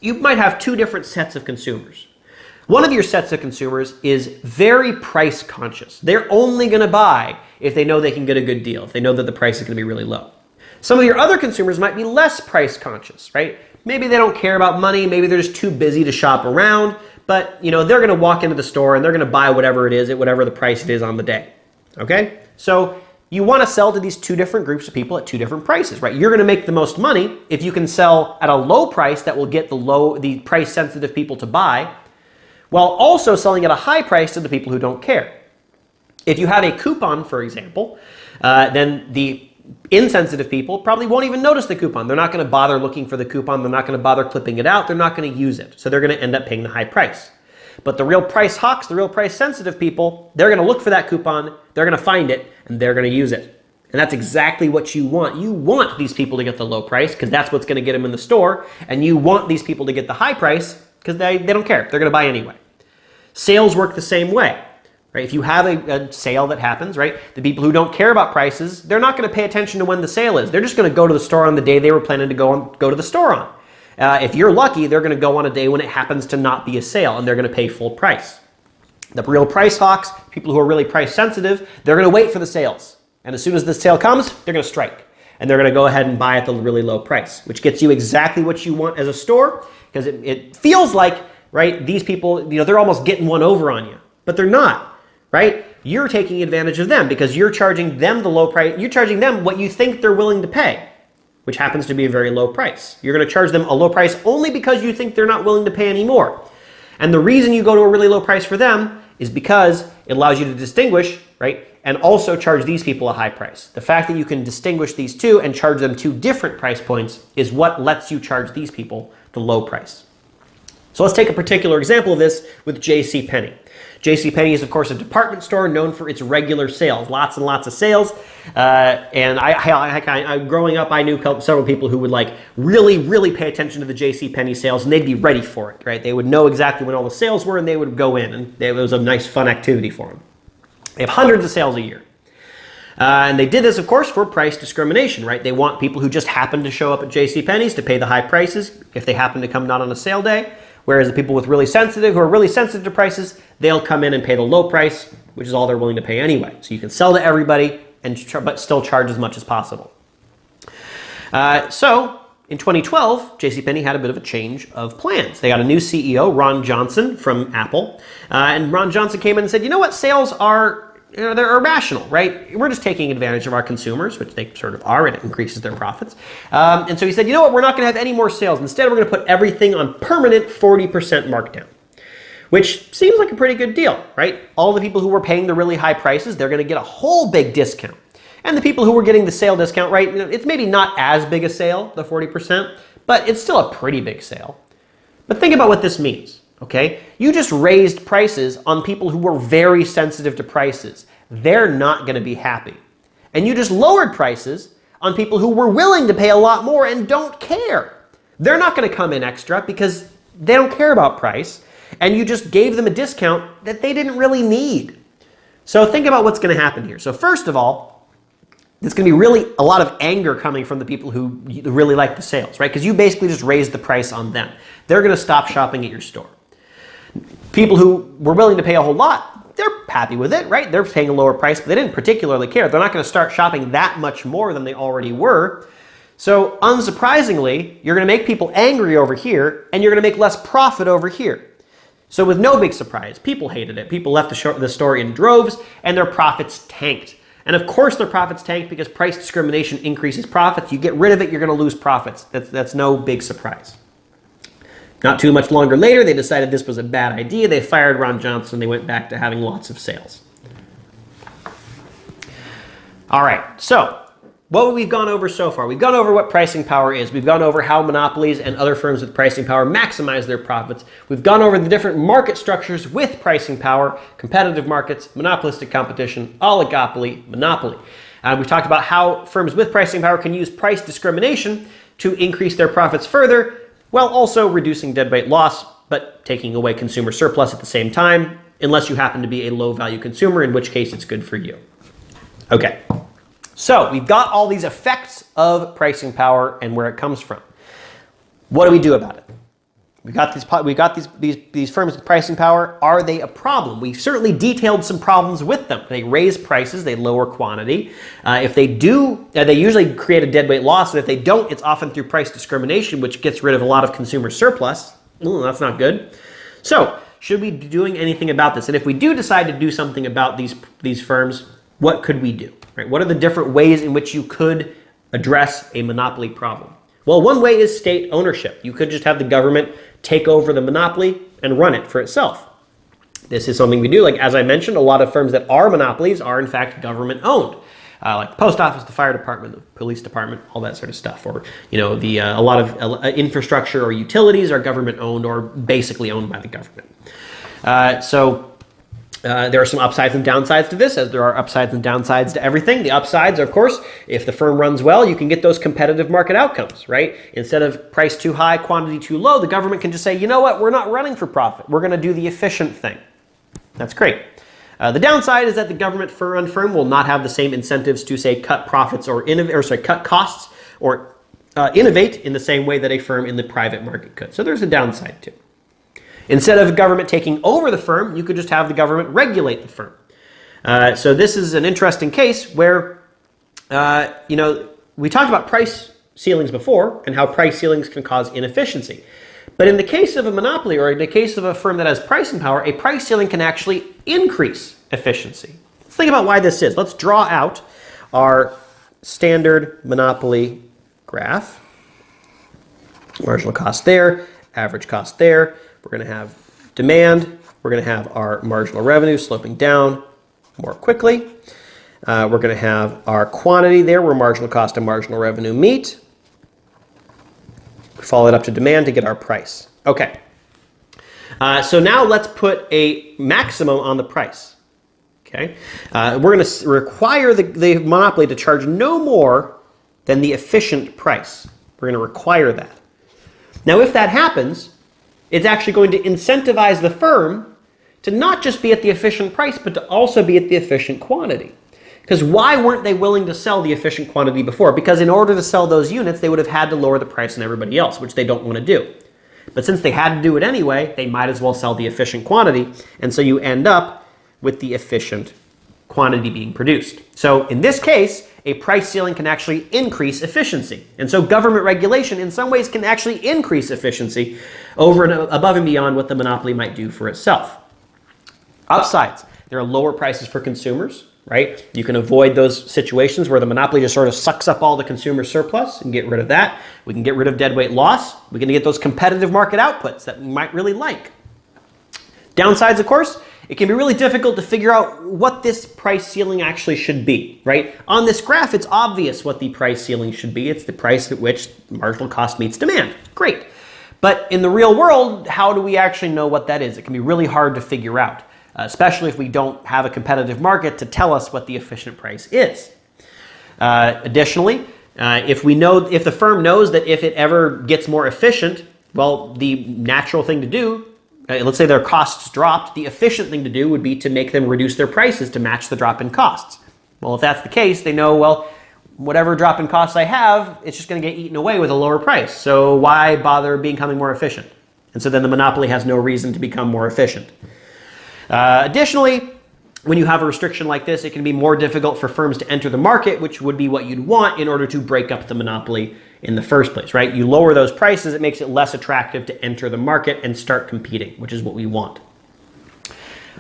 A: you might have 2 different sets of consumers. One of your sets of consumers is very price conscious. They're only going to buy if they know they can get a good deal, if they know that the price is going to be really low. Some of your other consumers might be less price conscious, right? Maybe they don't care about money, maybe they're just too busy to shop around, but they're going to walk into the store and they're going to buy whatever it is at whatever the price it is on the day. Okay? So you want to sell to these 2 different groups of people at 2 different prices, right? You're going to make the most money if you can sell at a low price that will get the price sensitive people to buy, while also selling at a high price to the people who don't care. If you have a coupon, for example, then the insensitive people probably won't even notice the coupon. They're not going to bother looking for the coupon. They're not going to bother clipping it out. They're not going to use it. So they're going to end up paying the high price. But the real price hawks, the real price sensitive people, they're going to look for that coupon, they're going to find it, and they're going to use it. And that's exactly what you want. You want these people to get the low price because that's what's going to get them in the store. And you want these people to get the high price because they don't care. They're going to buy anyway. Sales work the same way. Right? If you have a sale that happens, right, the people who don't care about prices, they're not going to pay attention to when the sale is. They're just going to go to the store on the day they were planning to go to the store on. If you're lucky, they're going to go on a day when it happens to not be a sale, and they're going to pay full price. The real price hawks, people who are really price sensitive, they're going to wait for the sales. And as soon as the sale comes, they're going to strike. And they're going to go ahead and buy at the really low price, which gets you exactly what you want as a store, because it feels like, right, these people, they're almost getting one over on you, but they're not. Right? You're taking advantage of them because you're charging them the low price. You're charging them what you think they're willing to pay, which happens to be a very low price. You're going to charge them a low price only because you think they're not willing to pay any more. And the reason you go to a really low price for them is because it allows you to distinguish, right? And also charge these people a high price. The fact that you can distinguish these two and charge them two different price points is what lets you charge these people the low price. So let's take a particular example of this with J.C. Penney. J.C. Penney is, of course, a department store known for its regular sales, lots and lots of sales. And growing up, I knew several people who would really pay attention to the J.C. Penney sales, and they'd be ready for it, right? They would know exactly when all the sales were, and they would go in, and it was a nice, fun activity for them. They have hundreds of sales a year. And they did this, of course, for price discrimination, right? They want people who just happen to show up at J.C. Penney's to pay the high prices if they happen to come not on a sale day. Whereas the people who are really sensitive to prices, they'll come in and pay the low price, which is all they're willing to pay anyway. So you can sell to everybody but still charge as much as possible. So in 2012, JCPenney had a bit of a change of plans. They got a new CEO, Ron Johnson from Apple, and Ron Johnson came in and said, you know what, sales are they're irrational, right? We're just taking advantage of our consumers, which they sort of are, and it increases their profits. And so he said, you know what, we're not going to have any more sales. Instead, we're going to put everything on permanent 40% markdown, which seems like a pretty good deal, right? All the people who were paying the really high prices, they're going to get a whole big discount. And the people who were getting the sale discount, right, it's maybe not as big a sale, the 40%, but it's still a pretty big sale. But think about what this means. Okay, you just raised prices on people who were very sensitive to prices. They're not going to be happy. And you just lowered prices on people who were willing to pay a lot more and don't care. They're not going to come in extra because they don't care about price. And you just gave them a discount that they didn't really need. So think about what's going to happen here. So first of all, there's going to be really a lot of anger coming from the people who really like the sales, right? Because you basically just raised the price on them. They're going to stop shopping at your store. People who were willing to pay a whole lot, they're happy with it, right? They're paying a lower price, but they didn't particularly care. They're not going to start shopping that much more than they already were. So unsurprisingly, you're going to make people angry over here, and you're going to make less profit over here. So with no big surprise, people hated it. People left the store in droves, and their profits tanked. And of course their profits tanked because price discrimination increases profits. You get rid of it, you're going to lose profits. That's no big surprise. Not too much longer later, they decided this was a bad idea. They fired Ron Johnson. They went back to having lots of sales. All right, so what we've gone over so far, we've gone over what pricing power is. We've gone over how monopolies and other firms with pricing power maximize their profits. We've gone over the different market structures with pricing power, competitive markets, monopolistic competition, oligopoly, monopoly. We've talked about how firms with pricing power can use price discrimination to increase their profits further, while also reducing deadweight loss, but taking away consumer surplus at the same time, unless you happen to be a low-value consumer, in which case it's good for you. Okay, so we've got all these effects of pricing power and where it comes from. What do we do about it? We've got these firms with pricing power. Are they a problem? We've certainly detailed some problems with them. They raise prices, they lower quantity. If they do, they usually create a deadweight loss, and if they don't, it's often through price discrimination, which gets rid of a lot of consumer surplus. Ooh, that's not good. So, should we be doing anything about this? And if we do decide to do something about these firms, what could we do? Right? What are the different ways in which you could address a monopoly problem? Well, one way is state ownership. You could just have the government take over the monopoly and run it for itself. This is something we do. Like, as I mentioned, a lot of firms that are monopolies are in fact government owned. Like the post office, the fire department, the police department, all that sort of stuff. Or, a lot of infrastructure or utilities are government owned or basically owned by the government. There are some upsides and downsides to this, as there are upsides and downsides to everything. The upsides, of course, if the firm runs well, you can get those competitive market outcomes, right? Instead of price too high, quantity too low, the government can just say, you know what, we're not running for profit. We're going to do the efficient thing. That's great. The downside is that the government run firm will not have the same incentives to, say, cut profits or cut costs or innovate in the same way that a firm in the private market could. So there's a downside too. Instead of government taking over the firm, you could just have the government regulate the firm. So this is an interesting case where, we talked about price ceilings before and how price ceilings can cause inefficiency. But in the case of a monopoly or in the case of a firm that has pricing power, a price ceiling can actually increase efficiency. Let's think about why this is. Let's draw out our standard monopoly graph. Marginal cost there, average cost there. We're going to have demand. We're going to have our marginal revenue sloping down more quickly. We're going to have our quantity there where marginal cost and marginal revenue meet. Follow it up to demand to get our price. Okay. So now let's put a maximum on the price. Okay. We're going to require the monopoly to charge no more than the efficient price. We're going to require that. Now, if that happens, it's actually going to incentivize the firm to not just be at the efficient price, but to also be at the efficient quantity. Because why weren't they willing to sell the efficient quantity before? Because in order to sell those units, they would have had to lower the price than everybody else, which they don't want to do. But since they had to do it anyway, they might as well sell the efficient quantity. And so you end up with the efficient quantity being produced. So in this case, a price ceiling can actually increase efficiency. And so government regulation in some ways can actually increase efficiency over and above and beyond what the monopoly might do for itself. Upsides, there are lower prices for consumers. Right? You can avoid those situations where the monopoly just sort of sucks up all the consumer surplus and get rid of that. We can get rid of deadweight loss. We can get those competitive market outputs that we might really like. Downsides, of course, it can be really difficult to figure out what this price ceiling actually should be, right? On this graph, it's obvious what the price ceiling should be. It's the price at which marginal cost meets demand. Great. But in the real world, how do we actually know what that is? It can be really hard to figure out. Especially if we don't have a competitive market to tell us what the efficient price is. Additionally, if the firm knows that if it ever gets more efficient, well, the natural thing to do, let's say their costs dropped, the efficient thing to do would be to make them reduce their prices to match the drop in costs. Well, if that's the case, they know, well, whatever drop in costs I have, it's just going to get eaten away with a lower price. So why bother becoming more efficient? And so then the monopoly has no reason to become more efficient. Additionally, when you have a restriction like this, it can be more difficult for firms to enter the market, which would be what you'd want in order to break up the monopoly in the first place, right? You lower those prices, it makes it less attractive to enter the market and start competing, which is what we want.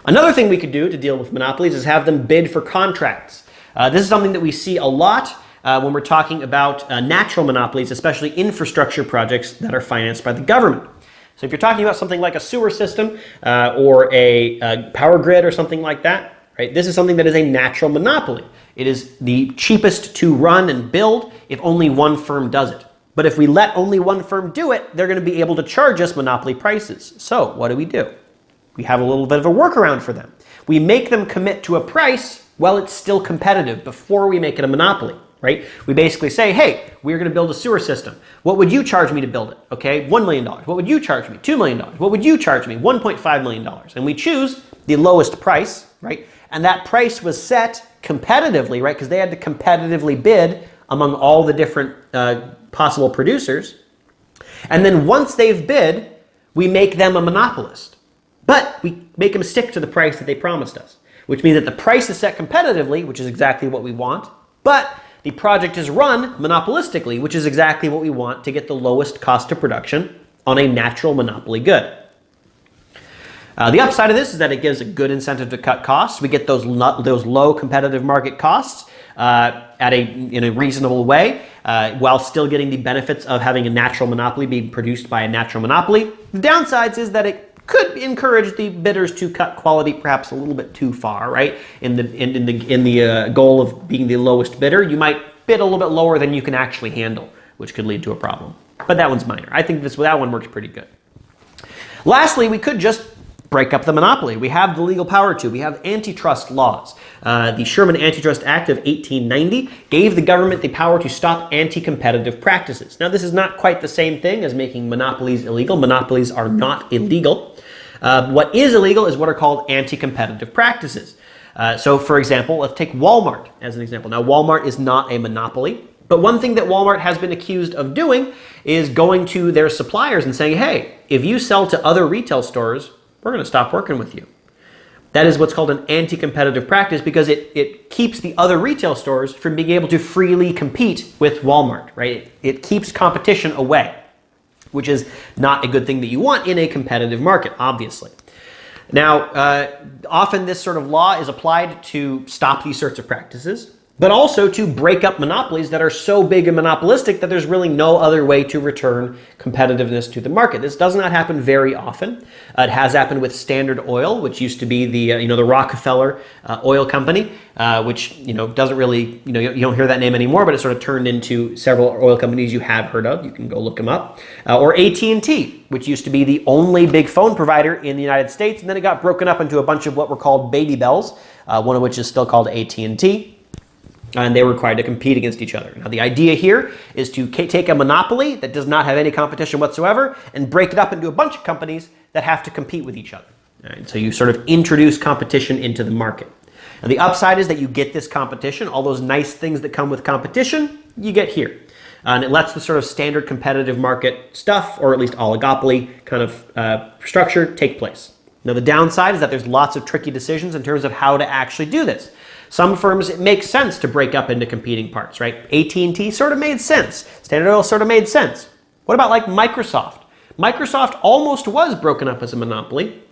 A: Another thing we could do to deal with monopolies is have them bid for contracts. This is something that we see a lot when we're talking about natural monopolies, especially infrastructure projects that are financed by the government. So if you're talking about something like a sewer system or a power grid or something like that, right? This is something that is a natural monopoly. It is the cheapest to run and build if only one firm does it. But if we let only one firm do it, they're going to be able to charge us monopoly prices. So what do? We have a little bit of a workaround for them. We make them commit to a price while it's still competitive before we make it a monopoly. Right? We basically say, hey, we're going to build a sewer system. What would you charge me to build it? Okay, $1 million. What would you charge me? $2 million. What would you charge me? $1.5 million. And we choose the lowest price, right? And that price was set competitively, right? Because they had to competitively bid among all the different possible producers. And then once they've bid, we make them a monopolist. But we make them stick to the price that they promised us, which means that the price is set competitively, which is exactly what we want, but the project is run monopolistically, which is exactly what we want to get the lowest cost of production on a natural monopoly good. The upside of this is that it gives a good incentive to cut costs. We get those low competitive market costs in a reasonable way while still getting the benefits of having a natural monopoly being produced by a natural monopoly. The downsides is that it could encourage the bidders to cut quality perhaps a little bit too far, right? In the goal of being the lowest bidder, you might bid a little bit lower than you can actually handle, which could lead to a problem. But that one's minor. I think that one works pretty good. Lastly, we could just break up the monopoly. We have the legal power to. We have antitrust laws. The Sherman Antitrust Act of 1890 gave the government the power to stop anti-competitive practices. Now, this is not quite the same thing as making monopolies illegal. Monopolies are not illegal. What is illegal is what are called anti-competitive practices. So for example, let's take Walmart as an example. Now, Walmart is not a monopoly, but one thing that Walmart has been accused of doing is going to their suppliers and saying, hey, if you sell to other retail stores, we're going to stop working with you. That is what's called an anti-competitive practice because it keeps the other retail stores from being able to freely compete with Walmart, right? It keeps competition away, which is not a good thing that you want in a competitive market, obviously. Now, often this sort of law is applied to stop these sorts of practices, but also to break up monopolies that are so big and monopolistic that there's really no other way to return competitiveness to the market. This does not happen very often. It has happened with Standard Oil, which used to be the Rockefeller oil company, which doesn't really you don't hear that name anymore, but it sort of turned into several oil companies you have heard of. You can go look them up. Or AT&T, which used to be the only big phone provider in the United States, and then it got broken up into a bunch of what were called baby bells, one of which is still called AT&T. And they were required to compete against each other. Now, the idea here is to take a monopoly that does not have any competition whatsoever and break it up into a bunch of companies that have to compete with each other. All right, so you sort of introduce competition into the market. And the upside is that you get this competition, all those nice things that come with competition, you get here. And it lets the sort of standard competitive market stuff, or at least oligopoly kind of structure, take place. Now, the downside is that there's lots of tricky decisions in terms of how to actually do this. Some firms, it makes sense to break up into competing parts, right? AT&T sort of made sense. Standard Oil sort of made sense. What about like Microsoft? Microsoft almost was broken up as a monopoly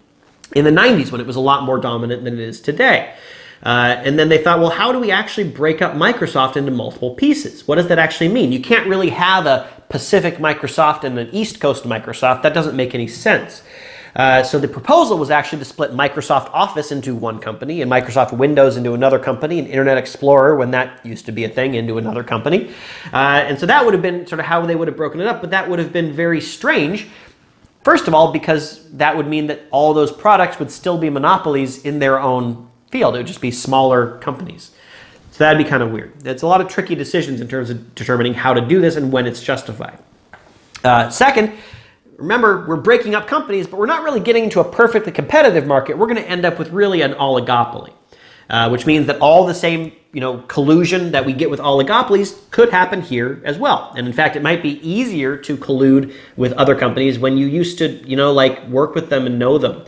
A: in the 90s when it was a lot more dominant than it is today. And then they thought, well, how do we actually break up Microsoft into multiple pieces? What does that actually mean? You can't really have a Pacific Microsoft and an East Coast Microsoft. That doesn't make any sense. So the proposal was actually to split Microsoft Office into one company and Microsoft Windows into another company and Internet Explorer, when that used to be a thing, into another company. And so that would have been sort of how they would have broken it up, but that would have been very strange. First of all, because that would mean that all those products would still be monopolies in their own field. It would just be smaller companies. So that'd be kind of weird. It's a lot of tricky decisions in terms of determining how to do this and when it's justified. Second, remember, we're breaking up companies, but we're not really getting into a perfectly competitive market. We're going to end up with really an oligopoly, which means that all the same collusion that we get with oligopolies could happen here as well. And in fact, it might be easier to collude with other companies when you used to, like work with them and know them.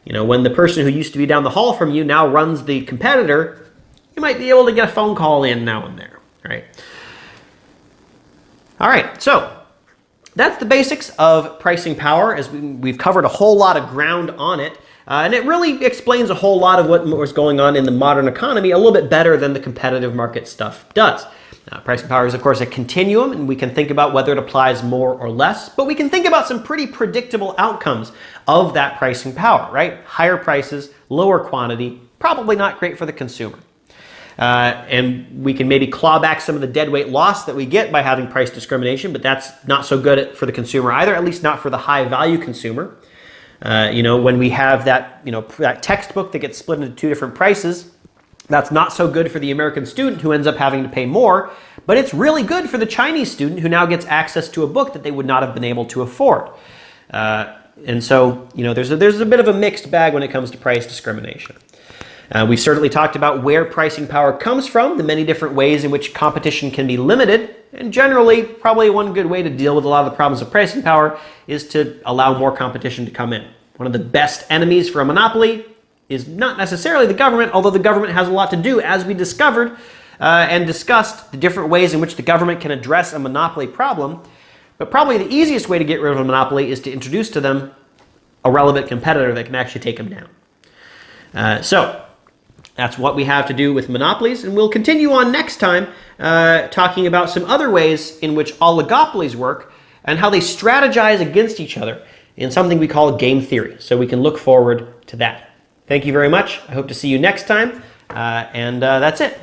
A: When the person who used to be down the hall from you now runs the competitor, you might be able to get a phone call in now and there, right? All right, so that's the basics of pricing power, as we've covered a whole lot of ground on it. And it really explains a whole lot of what was going on in the modern economy a little bit better than the competitive market stuff does. Pricing power is, of course, a continuum, and we can think about whether it applies more or less, but we can think about some pretty predictable outcomes of that pricing power, right? Higher prices, lower quantity, probably not great for the consumer. And we can maybe claw back some of the deadweight loss that we get by having price discrimination, but that's not so good for the consumer either, at least not for the high value consumer. When we have that, that textbook that gets split into two different prices, that's not so good for the American student who ends up having to pay more, but it's really good for the Chinese student who now gets access to a book that they would not have been able to afford. And so, there's a bit of a mixed bag when it comes to price discrimination. We've certainly talked about where pricing power comes from, the many different ways in which competition can be limited, and generally, probably one good way to deal with a lot of the problems of pricing power is to allow more competition to come in. One of the best enemies for a monopoly is not necessarily the government, although the government has a lot to do, as we discovered and discussed the different ways in which the government can address a monopoly problem. But probably the easiest way to get rid of a monopoly is to introduce to them a relevant competitor that can actually take them down. So that's what we have to do with monopolies, and we'll continue on next time talking about some other ways in which oligopolies work and how they strategize against each other in something we call game theory. So we can look forward to that. Thank you very much. I hope to see you next time, and that's it.